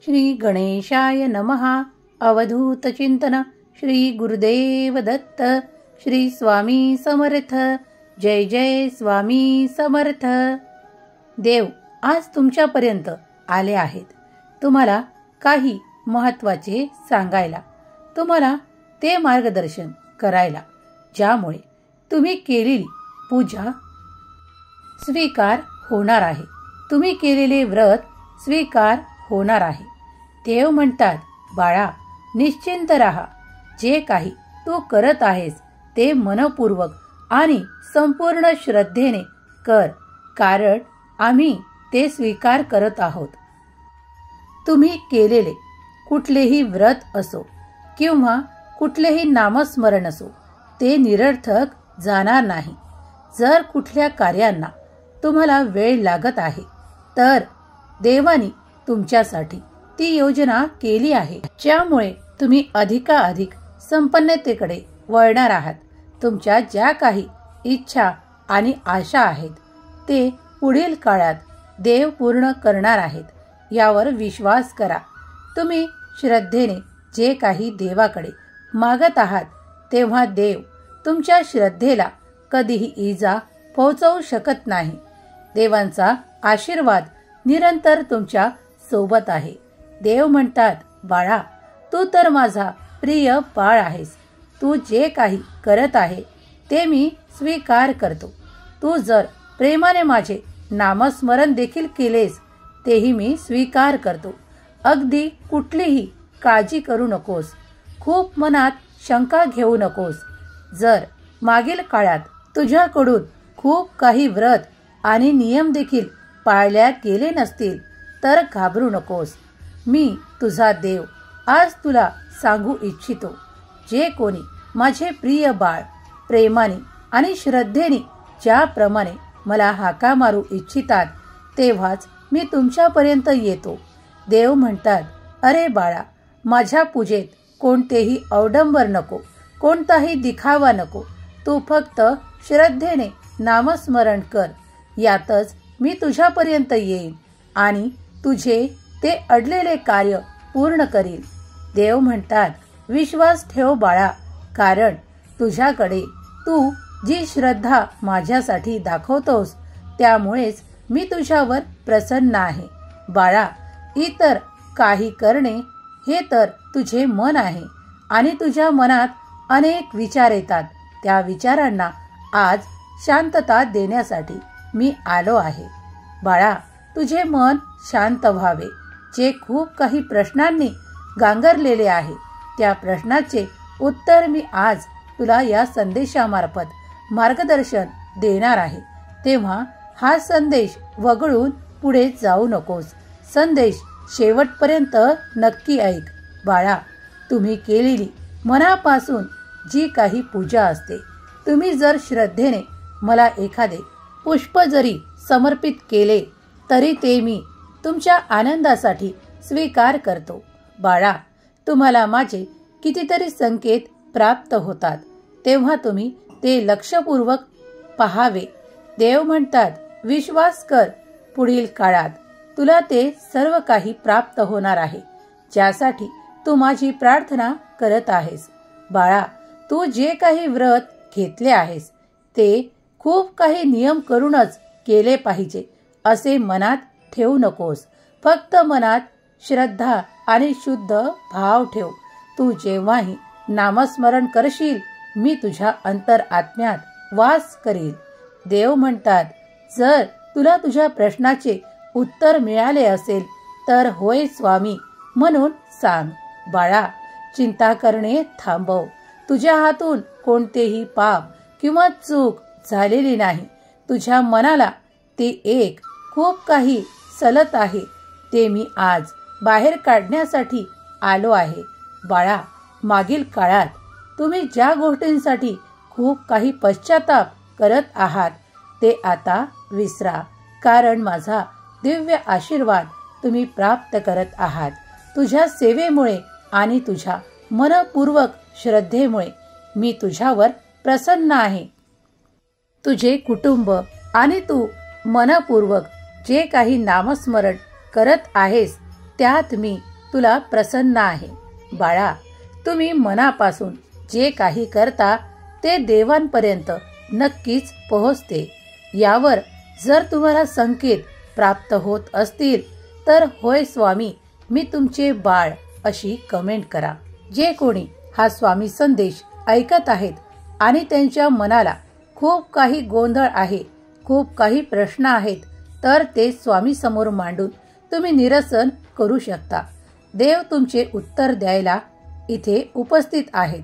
श्री गणेशाय नमः. अवधूत चिंतन. श्री गुरुदेव दत्त. श्री स्वामी समर्थ. जय जय स्वामी समर्थ. देव आज तुमच्यापर्यंत आले आहेत, तुम्हाला काही महत्त्वाचे सांगायला, तुम्हाला ते मार्गदर्शन करायला, ज्यामुळे तुम्ही केलेली पूजा स्वीकार होणार आहे, तुम्ही केलेले व्रत स्वीकार होणार आहे. देव म्हणतात, बाळा निश्चिंत राहा, जे काही तू करत आहेस ते मनपूर्वक आणि संपूर्ण श्रद्धेने कर, कारण आम्ही ते स्वीकार करत आहोत. तुम्ही केलेले कुठलेही व्रत असो किंवा कुठलेही नामस्मरण असो, ते निरर्थक जाणार नाही. जर कुठल्या कार्यांना तुम्हाला वेळ लागत आहे तर देवानी तुमच्यासाठी ती योजना केली आहे, ज्यामुळे तुम्ही अधिकाधिक संपन्नतेकडे वळणार आहात. तुमच्या ज्या काही इच्छा आणि आशा आहेत ते पुढील काळात देव पूर्ण करणार आहेत, यावर विश्वास करा. तुम्ही श्रद्धेने जे काही देवाकडे मागत आहात तेव्हा देव तुमच्या श्रद्धेला कधीही इजा पोहोचवू शकत नाही. देवांचा आशीर्वाद निरंतर तुमच्या सोबत आहे. देव म्हणतात, बाळा तू तर माझा प्रिय बाळ आहेस, तू जे काही करत आहे ते मी स्वीकार करतो. तू जर प्रेमाने माझे नामस्मरण देखील केलेस तेही मी स्वीकार करतो. अगदी कुठलीही काळजी करू नकोस, खूप मनात शंका घेऊ नकोस. जर मागील काळात तुझ्याकडून खूप काही व्रत आणि नियम देखील पाळल्या गेले नसतील तर घाबरू नकोस. मी तुझा देव आज तुला सांगू इच्छितो, जे कोणी माझे प्रिय बाळ प्रेमाने आणि श्रद्धेने ज्याप्रमाणे मला हाका मारू इच्छितात तेव्हाच मी तुमच्यापर्यंत येतो. देव म्हणतात, अरे बाळा माझ्या पूजेत कोणतेही अवडंबर नको, कोणताही दिखावा नको. तू फक्त श्रद्धेने नामस्मरण कर, यातच मी तुझ्यापर्यंत येईन आणि तुझे ते अडलेले कार्य पूर्ण करील. देव म्हणतात, विश्वास ठेव बाळा, कारण तुझ्याकडे तू जी श्रद्धा माझ्यासाठी दाखवतोस त्यामुळेच मी तुझ्यावर प्रसन्न आहे. बाळा इतर काही करणे हे तर तुझे मन आहे आणि तुझ्या मनात अनेक विचार येतात. त्या विचारांना आज शांतता देण्यासाठी मी आलो आहे. बाळा तुझे मन शांत व्हावे. जे खूप काही प्रश्नांनी गांगरलेले आहे त्या प्रश्नाचे उत्तर मी आज तुला या संदेशामार्फत मार्गदर्शन देणार आहे. तेव्हा हा संदेश वगळून पुढे जाऊ नकोस. संदेश शेवटपर्यंत नक्की ऐक. बाळा तुम्ही केलेली मनापासून जी काही पूजा असते, तुम्ही जर श्रद्धेने मला एखादे पुष्प जरी समर्पित केले तरी ते मी तुमच्या आनंदासाठी स्वीकार करतो. बाळा तुम्हाला माझे कितीतरी संकेत प्राप्त होतात, तेव्हा तुम्ही ते लक्षपूर्वक पहावे. देव म्हणतात, विश्वास कर, पुढील काळात तुला ते सर्व काही प्राप्त होणार आहे, ज्यासाठी तू माझी प्रार्थना करत आहेस. बाळा तू जे काही व्रत घेतले आहेस ते खूप काही नियम करूनच केले पाहिजे असे मनात ठेवू नकोस. फक्त मनात श्रद्धा आणि शुद्ध भाव ठेव. तू जेव्हाही नामस्मरण करशील मी तुझ्या अंतरात्म्यात वास करील. देव म्हणतात, जर तुला तुझ्या प्रश्नाचे उत्तर मिळाले असेल तर होय स्वामी म्हणून सांग. बाळा चिंता करणे थांबव. तुझ्या हातून कोणतेही पाप किंवा चूक झालेली नाही. तुझ्या मनाला ते एक खूप काही सलत आहे ते मी आज बाहेर काढण्यासाठी आलो आहे. बाळा मागील काळात तुम्ही ज्या गोष्टींसाठी खूप काही पश्चाताप करत आहात ते आता विसरा, कारण माझा दिव्य आशीर्वाद तुम्ही प्राप्त करत आहात. तुझ्या सेवेमुळे आणि तुझ्या मनपूर्वक श्रद्धेमुळे मी तुझ्यावर प्रसन्न आहे. तुझे कुटुंब आणि तू मनपूर्वक जे काही नामस्मरण करत आहेस त्यात मी तुला प्रसन्न आहे. बाळा, तुम्ही मनापासून जे काही करता ते देवांपर्यंत नक्कीच पोहोचते. यावर जर तुम्हाला संकेत प्राप्त होत असतील तर होय स्वामी, मी तुमचे बाळ अशी कमेंट करा. जे कोणी हा स्वामी संदेश ऐकत आहेत आणि त्यांच्या मनाला खूप काही गोंधळ आहे, खूप काही प्रश्न आहेत, तर ते स्वामी समोर मांडून तुम्ही निरसन करू शकता. देव तुमचे उत्तर द्यायला इथे उपस्थित आहेत.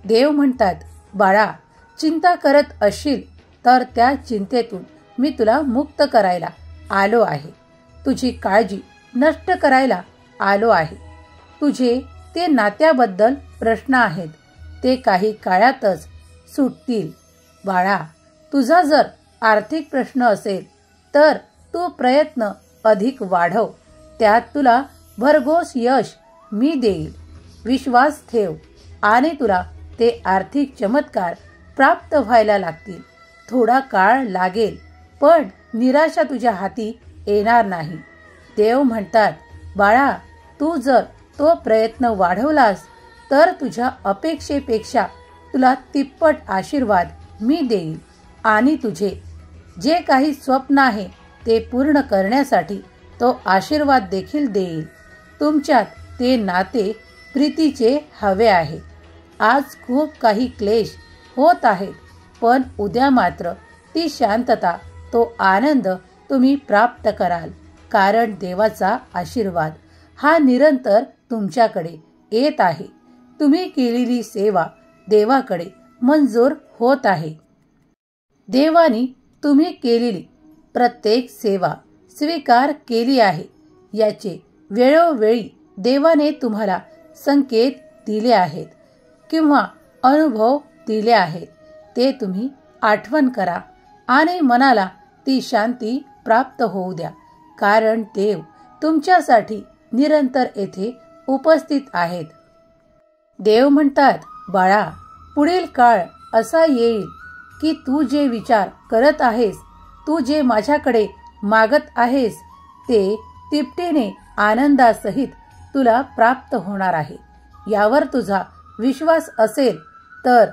देव म्हणतात, बाळा, चिंता करत असशील तर त्या चिंतेतून मी तुला मुक्त करायला आलो आहे. तुझी काळजी नष्ट करायला आलो आहे. तुझे ते नात्याबद्दल प्रश्न आहेत, ते काही काळातच सुटतील. बाळा, तुझा जर आर्थिक प्रश्न असेल तर तू प्रयत्न अधिक वाढव. त्यात तुला भरघोस यश मी देईल. विश्वास ठेव आणि तुला ते आर्थिक चमत्कार प्राप्त व्हायला लागतील. थोडा काळ लागेल, पण निराशा तुझ्या हाती येणार नाही. देव म्हणतात, बाळा, तू जर तो प्रयत्न वाढवलास तर तुझ्या अपेक्षेपेक्षा तुला तिप्पट आशीर्वाद मी देईल आणि तुझे जे काही स्वप्न आहे ते पूर्ण करण्यासाठी तो आशीर्वाद देखील देईल. तुमच्यात ते नाते प्रीतीचे हवे आहे. आज खूप काही क्लेश होत आहेत, पण उद्या मात्र ती शांतता, तो आनंद तुम्ही प्राप्त कराल. कारण देवाचा आशीर्वाद हा निरंतर तुमच्याकडे येत आहे. तुम्ही केलेली सेवा देवाकडे मंजूर होत आहे. देवाने तुम्ही केलेली प्रत्येक सेवा स्वीकार केली आहे. याचे वेळोवेळी देवाने तुम्हाला संकेत दिले आहेत किंवा अनुभव दिले आहेत. ते तुम्ही आठवण करा आणि मनाला ती शांती प्राप्त होऊ द्या. कारण देव तुमच्यासाठी निरंतर येथे उपस्थित आहेत. देव म्हणतात, बाळा, पुढील काळ असा येईल की तू जे विचार करत आहेस, तू जे माझ्याकडे मागत आहेस, ते तिपटीने आनंदासहित तुला प्राप्त होणार आहे. यावर तुझा विश्वास असेल तर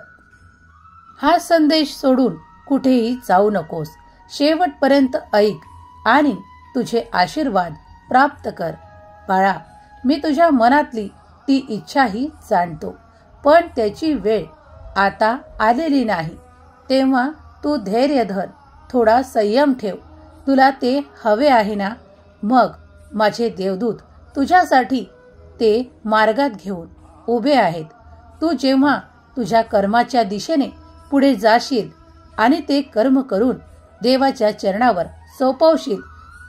हा संदेश सोडून कुठेही जाऊ नकोस. शेवटपर्यंत ऐक आणि तुझे आशीर्वाद प्राप्त कर. बाळा, मी तुझ्या मनातली ती इच्छाही जाणतो, पण त्याची वेळ आता आलेली नाही. तेव्हा तू धैर्य धर, थोडा संयम ठेव. तुला ते हवे आहे ना? मग माझे देवदूत तुझ्यासाठी ते मार्गात घेऊन उभे आहेत. तू जेव्हा तुझ्या कर्माच्या दिशेने पुढे जाशील आणि ते कर्म करून देवाच्या चरणावर सोपवशील,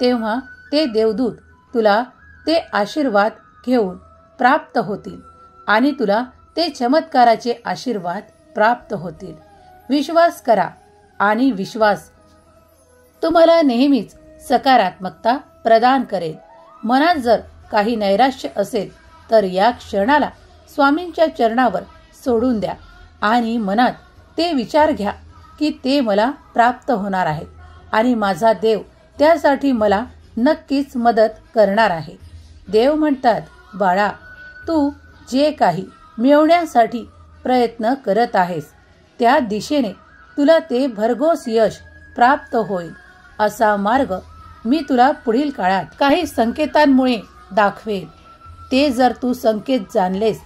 तेव्हा ते देवदूत तुला ते आशीर्वाद घेऊन प्राप्त होतील आणि तुला ते चमत्काराचे आशीर्वाद प्राप्त होतील. विश्वास करा आणि विश्वास तुम्हाला नेहमीच सकारात्मकता प्रदान करेल. मनात जर काही नैराश्य असेल तर या क्षणाला स्वामींच्या चरणावर सोडून द्या आणि मनात ते विचार घ्या की ते मला प्राप्त होणार आहेत आणि माझा देव त्यासाठी मला नक्कीच मदत करणार आहे. देव म्हणतात, बाळा, तू जे काही मिळवण्यासाठी प्रयत्न करत आहेस त्या दिशेने तुला ते भरघोस यश प्राप्त होईल. असा मार्ग मी तुला पुढील काळात काही संकेतांमुळे दाखवेल. ते जर तू संकेत जाणलेस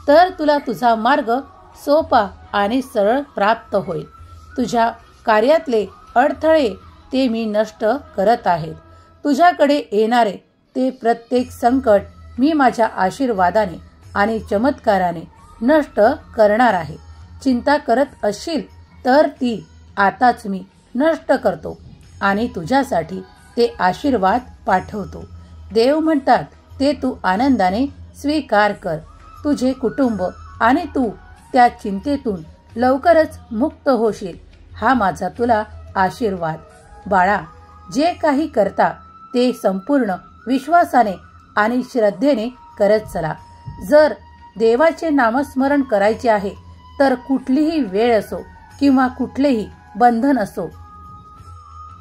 तर तुला तुझा मार्ग सोपा आणि सरळ प्राप्त होईल. तुझ्या कार्यातले अडथळे ते मी नष्ट करत आहे. तुझ्याकडे येणारे ते प्रत्येक संकट मी माझ्या आशीर्वादाने आणि चमत्काराने नष्ट करणार आहे. चिंता करत असशील तर ती आताच मी नष्ट करतो आणि तुझ्यासाठी ते आशीर्वाद पाठवतो. देव म्हणतात, ते तू आनंदाने स्वीकार कर. तुझे कुटुंब आणि तू त्या चिंतेतून लवकरच मुक्त होशील, हा माझा तुला आशीर्वाद. बाळा, जे काही करता ते संपूर्ण विश्वासाने आणि श्रद्धेने करत चला. जर देवाचे नामस्मरण करायचे आहे तर कुठलीही वेळ असो किंवा कुठलेही बंधन असो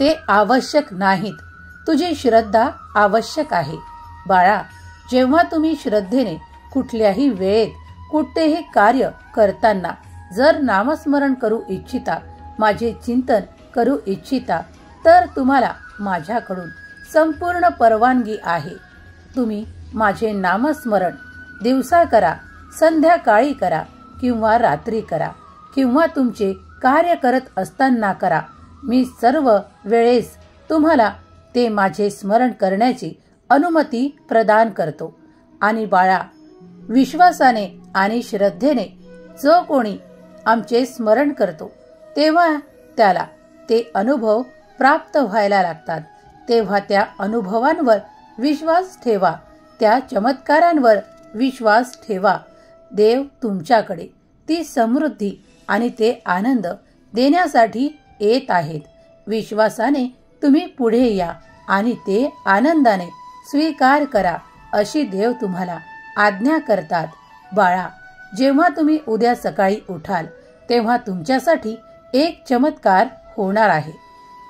ते आवश्यक नाहीत. तुझी श्रद्धा आवश्यक आहे. बाळा, जेव्हा तुम्ही श्रद्धेने कुठल्याही वेळेत कुठलेही कार्य करताना जर नामस्मरण करू इच्छिता, माझे चिंतन करू इच्छिता, तर तुम्हाला माझ्याकडून संपूर्ण परवानगी आहे. तुम्ही माझे नामस्मरण दिवसा करा, संध्याकाळी करा किंवा रात्री करा किंवा तुमचे कार्य करत असताना करा. मी सर्व वेळेस तुम्हाला ते माझे स्मरण करण्याची अनुमती प्रदान करतो. आणि बाळा, विश्वासाने आणि श्रद्धेने जो कोणी आमचे स्मरण करतो तेव्हा त्याला ते अनुभव प्राप्त व्हायला लागतात. तेव्हा त्या अनुभवांवर विश्वास ठेवा, त्या चमत्कारांवर विश्वास ठेवा. देव तुमच्याकडे ती समृद्धी आणि ते आनंद देण्यासाठी येत आहेत. विश्वासाने तुम्ही पुढे या आणि ते आनंदाने स्वीकार करा अशी देव तुम्हाला आज्ञा करतात. बाळा, जेव्हा तुम्ही उद्या सकाळी उठाल तेव्हा तुमच्यासाठी एक चमत्कार होणार आहे.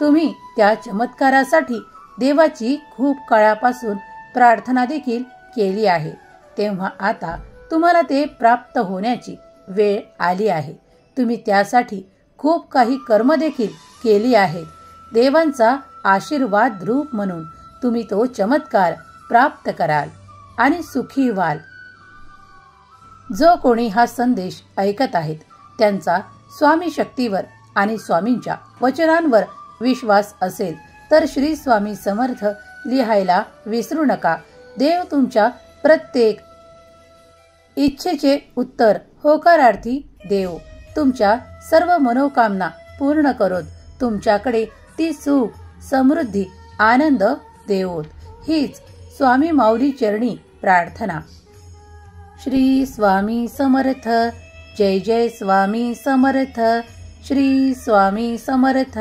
तुम्ही त्या चमत्कारासाठी देवाची खूप काळापासून प्रार्थना देखील केली आहे. तेव्हा आता तुम्हाला ते प्राप्त होण्याची वेळ आली आहे. तुम्ही त्यासाठी खूप काही कर्म देखील केली आहेत. देवांचा आशीर्वाद रूप म्हणून तुम्ही तो चमत्कार प्राप्त कराल आणि सुखी व्हाल. जो कोणी हा संदेश ऐकत आहेत त्यांचा स्वामी शक्तीवर आणि स्वामींच्या वचनांवर विश्वास असेल तर श्री स्वामी समर्थ लिहायला विसरू नका. देव तुमच्या प्रत्येक इच्छेचे उत्तर होकारार्थी देव. तुमच्या सर्व मनोकामना पूर्ण करोत. तुमच्याकडे ती सुख, समृद्धी, आनंद देवोत. हीच स्वामी माऊली चरणी प्रार्थना. श्री स्वामी समर्थ. जय जय स्वामी समर्थ. श्री स्वामी समर्थ.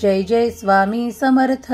जय जय स्वामी समर्थ.